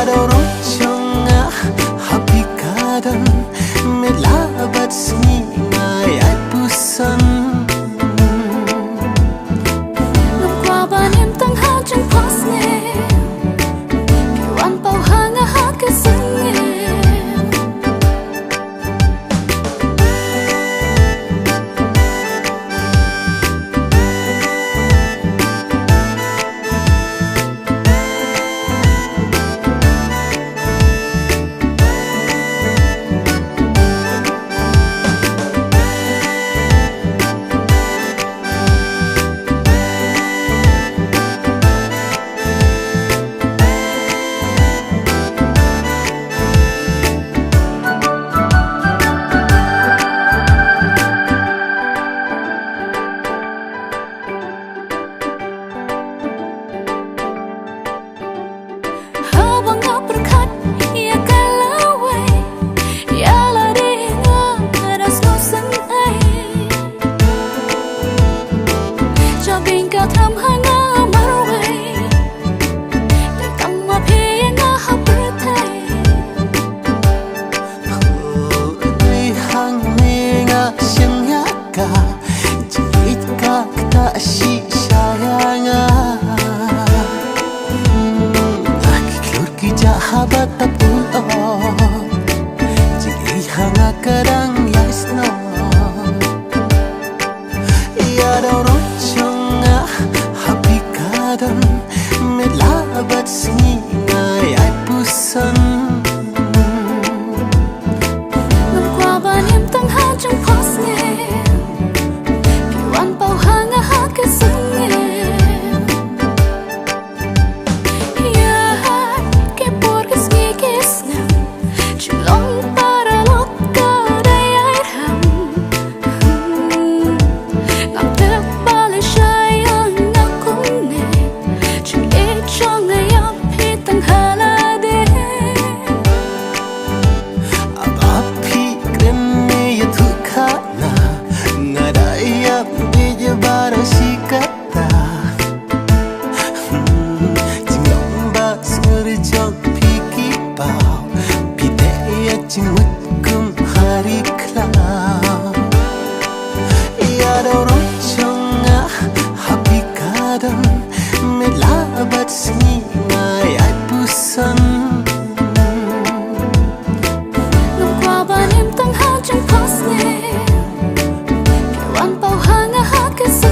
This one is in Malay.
dorong chonga happy garden melabat singa ay pusan nung qua ba niềm tăng ha chẳng pass nè kiều ăn bao hang a ha cái sân nè thăm hai ngã mar way để cầm mà phía ngã hấp birthday đi hang nghe ngã sing ngã cả chỉ cả ta si sayanga klur ki jahabat tapul chỉ hang kadang yes no ya dorong melabat singa ay pusan năm qua ba niềm tăng ha chẳng pass nè kiều ăn bao hang a ha cái sân nè ya que por que ski que snam chulong para loca day ai ham ngam te bale shay ang na kung nè trong ngày áp hi tăng hà la đê áp hi krem me ya thu kha na ngadai ap be ya barasi kata jingong ba sur jong pi ki pao pi te ya jingut kum hari kla ya dorong chonga happy garden melabat singa ay pusan năm qua ba niềm tăng ha chẳng pass nè kiều ăn bao hang a ha cái sân